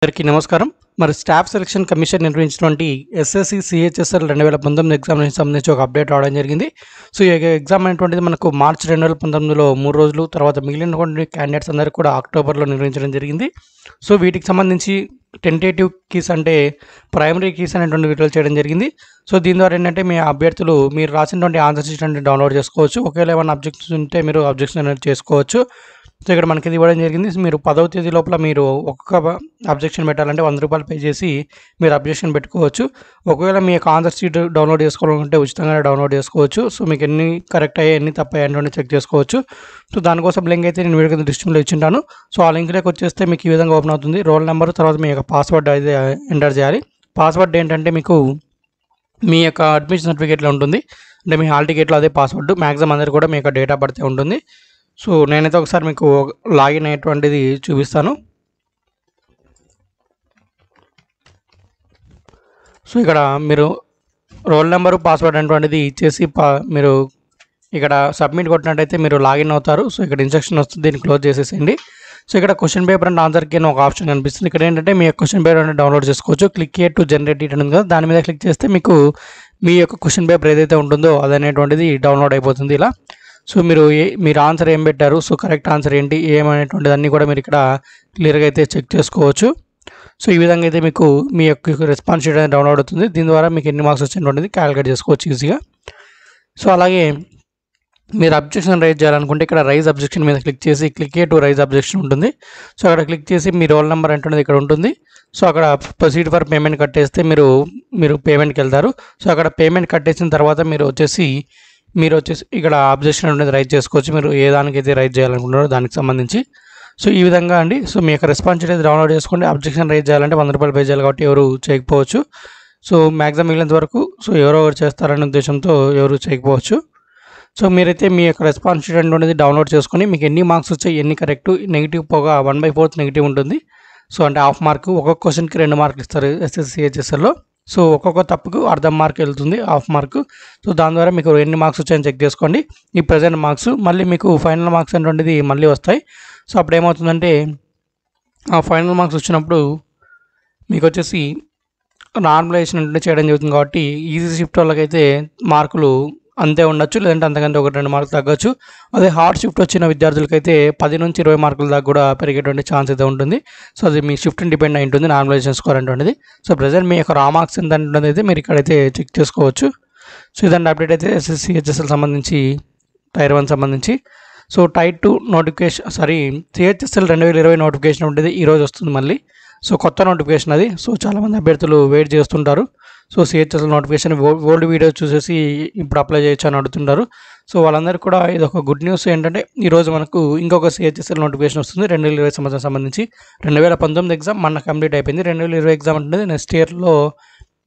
అందరికీ నమస్కారం. మరి స్టాఫ్ సెలక్షన్ కమిషన్ నిర్వహించినటువంటి ఎస్ఎస్సి సిహెచ్ఎస్ఎల్ 2019 ఎగ్జామినేషన్ సంబంధించి ఒక అప్డేట్ రావడం జరిగింది. సో ఈ ఎగ్జామ్ అనేటువంటిది మనకు మార్చి 2019లో 3 రోజులు, తర్వాత మిగిలినటువంటి క్యాండిడేట్స్ అందరికీ కూడా అక్టోబర్లో నిర్వహించడం జరిగింది. సో వీటికి సంబంధించి టెంటేటివ్ కీస్ అంటే ప్రైమరీ కీస్ అనేటువంటి విడుదల చేయడం జరిగింది. సో దీని ద్వారా ఏంటంటే మీ అభ్యర్థులు మీరు రాసినటువంటి ఆన్సర్ షీట్ అనేది డౌన్లోడ్ చేసుకోవచ్చు. ఒకవేళ ఏమైనా అబ్జెక్షన్స్ ఉంటే మీరు అబ్జెక్షన్ అనేది చేసుకోవచ్చు. సో ఇక్కడ మనకి ఇది ఇవ్వడం జరిగింది. మీరు 10వ తేదీ లోపల మీరు ఒక్కొక్క అబ్జెక్షన్ పెట్టాలంటే ₹100 పే చేసి మీరు అబ్జెక్షన్ పెట్టుకోవచ్చు. ఒకవేళ మీ యొక్క ఆన్సర్ షీట్ డౌన్లోడ్ చేసుకోవాలంటే ఉచితంగానే డౌన్లోడ్ చేసుకోవచ్చు. సో మీకు ఎన్ని కరెక్ట్ అయ్యాయి, ఎన్ని తప్పాయి అనేటువంటి చెక్ చేసుకోవచ్చు. సో దానికోసం లింక్ అయితే నేను వీడియో కింద డిస్క్రిప్షన్లో ఇచ్చింటాను. సో ఆ లింక్లోకి వచ్చేస్తే మీకు ఈ విధంగా ఓపెన్ అవుతుంది. రోల్ నెంబర్, తర్వాత మీ యొక్క పాస్వర్డ్ అయితే ఎంటర్ చేయాలి. పాస్వర్డ్ ఏంటంటే మీకు మీ యొక్క అడ్మిషన్ సర్టిఫికేట్లో ఉంటుంది, అంటే మీ హాల్ టికెట్లో అదే పాస్వర్డ్. మ్యాక్సిమం అందరికీ కూడా మీ యొక్క డేట్ ఆఫ్ బర్త్ ఉంటుంది. సో నేనైతే ఒకసారి మీకు లాగిన్ అయ్యేటువంటిది చూపిస్తాను. సో ఇక్కడ మీరు రోల్ నెంబరు, పాస్వర్డ్ అనేటువంటిది ఇచ్చేసి మీరు ఇక్కడ సబ్మిట్ కొట్టినట్టయితే మీరు లాగిన్ అవుతారు. సో ఇక్కడ ఇన్స్ట్రక్షన్ వస్తుంది, దీన్ని క్లోజ్ చేసేసేయండి. సో ఇక్కడ క్వశ్చన్ పేపర్ అండ్ ఆన్సర్కి ఒక ఆప్షన్ కనిపిస్తుంది. ఇక్కడ ఏంటంటే మీ యొక్క క్వశ్చన్ పేపర్ అనేది డౌన్లోడ్ చేసుకోవచ్చు. Click here to generate it ఉంది కదా, దాని మీద క్లిక్ చేస్తే మీకు మీ యొక్క క్వశ్చన్ పేపర్ ఏదైతే ఉంటుందో అదనేటువంటిది డౌన్లోడ్ అయిపోతుంది ఇలా. సో మీరు ఆన్సర్ ఏం పెట్టారు, సో కరెక్ట్ ఆన్సర్ ఏంటి, ఏమనేటువంటిది అన్నీ కూడా మీరు ఇక్కడ క్లియర్గా అయితే చెక్ చేసుకోవచ్చు. సో ఈ విధంగా అయితే మీకు మీ యొక్క రెస్పాన్స్ షీట్ అనేది డౌన్లోడ్ అవుతుంది. దీని ద్వారా మీకు ఎన్ని మార్క్స్ వచ్చినటువంటిది క్యాలిక్యులేట్ చేసుకోవచ్చు ఈజీగా. సో అలాగే మీరు అబ్జెక్షన్ రైజ్ చేయాలనుకుంటే ఇక్కడ రైజ్ అబ్జెక్షన్ మీద క్లిక్ చేసి క్లిక్ టు రైజ్ అబ్జెక్షన్ ఉంటుంది. సో అక్కడ క్లిక్ చేసి మీ రోల్ నెంబర్ అంటున్నది ఇక్కడ ఉంటుంది. సో అక్కడ ప్రొసీడ్ ఫర్ పేమెంట్ కట్టేస్తే మీరు పేమెంట్కి వెళ్తారు. సో అక్కడ పేమెంట్ కట్టేసిన తర్వాత మీరు వచ్చేసి ఇక్కడ అబ్జెక్షన్ అనేది రైజ్ చేసుకోవచ్చు. మీరు ఏ దానికైతే రైజ్ చేయాలనుకుంటున్నారో దానికి సంబంధించి. సో ఈ విధంగా అండి. సో మీ యొక్క రెస్పాన్స్ షీట్ అయితే డౌన్లోడ్ చేసుకోండి. అబ్జెక్షన్ రైజ్ చేయాలంటే ₹100 పే చేయాలి కాబట్టి ఎవరు చేయకపోవచ్చు. సో మ్యాక్సిమం మిగిలినంత వరకు సో ఎవరో చేస్తారనే ఉద్దేశంతో ఎవరు చేయకపోవచ్చు. సో మీరైతే మీ యొక్క రెస్పాన్స్ షీట్ అనేది డౌన్లోడ్ చేసుకొని మీకు ఎన్ని మార్క్స్ వచ్చాయి, ఎన్ని కరెక్ట్, నెగిటివ్ పోగా 1/4 నెగిటివ్ ఉంటుంది. సో అంటే హాఫ్ మార్క్, ఒక్కొక్క క్వశ్చన్కి 2 మార్కులు ఇస్తారు ఎస్ఎస్సి హెచ్ఎస్ఎల్లో. సో ఒక్కొక్క తప్పుకు అర్ధం మార్క్ వెళ్తుంది, హాఫ్ మార్క్. సో దాని ద్వారా మీకు ఎన్ని మార్క్స్ వచ్చాయని చెక్ చేసుకోండి. ఈ ప్రజెంట్ మార్క్స్ మళ్ళీ మీకు ఫైనల్ మార్క్స్ అనేటువంటిది మళ్ళీ వస్తాయి. సో అప్పుడు ఏమవుతుందంటే ఆ ఫైనల్ మార్క్స్ వచ్చినప్పుడు మీకు వచ్చేసి నార్మలైజేషన్ అంటే చేయడం జరుగుతుంది కాబట్టి ఈజీ షిఫ్ట్ వాళ్ళకైతే మార్కులు అంతే ఉండొచ్చు, లేదంటే అంతకంటే 1-2 మార్కులు తగ్గచ్చు. అదే హార్డ్ షిఫ్ట్ వచ్చిన విద్యార్థులకైతే 10 నుంచి 20 మార్కుల దాకా కూడా పెరిగేటువంటి ఛాన్స్ అయితే ఉంటుంది. సో అది మీ షిఫ్ట్ని డిపెండ్ అయి ఉంటుంది నార్మలైజేషన్ స్కోర్ అనేటువంటిది. సో ప్రెజెంట్ మీ యొక్క రా మార్క్స్ ఎంత ఉంటుంది అయితే మీరు ఇక్కడైతే చెక్ చేసుకోవచ్చు. సో ఇదంటే అప్డేట్ అయితే ఎస్ఎస్సి హెచ్ఎస్ఎల్ సంబంధించి టైర్ 1 సంబంధించి. So tier 2 notification CHSL 2020 notification ఉంటుంది, ఈరోజు వస్తుంది మళ్ళీ. సో కొత్త నోటిఫికేషన్ అది. సో చాలామంది అభ్యర్థులు వెయిట్ చేస్తుంటారు. So CHSL notification old videos చూసేసి ఇప్పుడు అప్లై చేయొచ్చు అని అడుగుతుంటారు. సో వాళ్ళందరికీ కూడా ఇది ఒక గుడ్ న్యూస్ ఏంటంటే ఈరోజు మనకు ఇంకొక సిహెచ్ఎస్ఎల్ నోటిఫికేషన్ వస్తుంది 2020 సంవత్సరం సంబంధించి. 2019 ఎగ్జామ్ మన కంప్లీట్ అయిపోయింది. 2020 ఎగ్జామ్ అంటే నెక్స్ట్ ఇయర్లో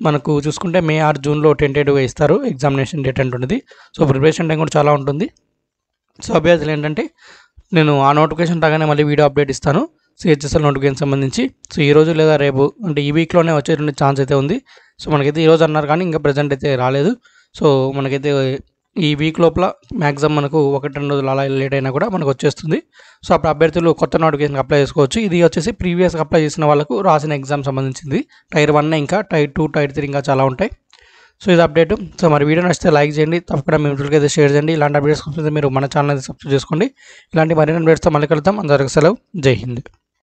మనకు చూసుకుంటే మే ఆర్ జూన్లో టెంటేటివ్గా ఇస్తారు ఎగ్జామినేషన్ డేట్ అంటున్నది. సో ప్రిపరేషన్ టైం కూడా చాలా ఉంటుంది. సో అభ్యర్థులు ఏంటంటే నేను ఆ నోటిఫికేషన్ రాగానే మళ్ళీ వీడియో అప్డేట్ ఇస్తాను సిహెచ్ఎస్ఎల్ నోటిఫికేషన్ సంబంధించి. సో ఈరోజు లేదా రేపు అంటే ఈ వీక్లోనే వచ్చేటువంటి ఛాన్స్ అయితే ఉంది. సో మనకైతే ఈరోజు అన్నారు కానీ ఇంకా ప్రజెంట్ అయితే రాలేదు. సో మనకైతే ఈ వీక్ లోపల మ్యాక్సిమం మనకు 1-2 రోజులు అలా లేట్ అయినా కూడా మనకు వచ్చేస్తుంది. సో అప్పుడు అభ్యర్థులు కొత్త నోటిఫికేషన్ అప్లై చేసుకోవచ్చు. ఇది వచ్చేసి ప్రీవియస్గా అప్లై చేసిన వాళ్ళకు రాసిన ఎగ్జామ్ సంబంధించింది. టైర్ 1 ఇంకా టైర్ 2, టైర్ 3 ఇంకా చాలా ఉంటాయి. సో ఇది అప్డేట్. సో మరి వీడియో నచ్చితే లైక్ చేయండి, తప్పకుండా మీ మిత్రులకి అయితే షేర్ చేయండి. ఇలాంటి అప్డేట్స్ కోసం మీరు మన ఛానల్ అయితే సబ్స్క్రైబ్ చేసుకోండి. ఇలాంటి మరిన్ని అప్డేట్స్తో మళ్ళీ కలుద్దాం. అందరికీ సెలవు. జై హింద్.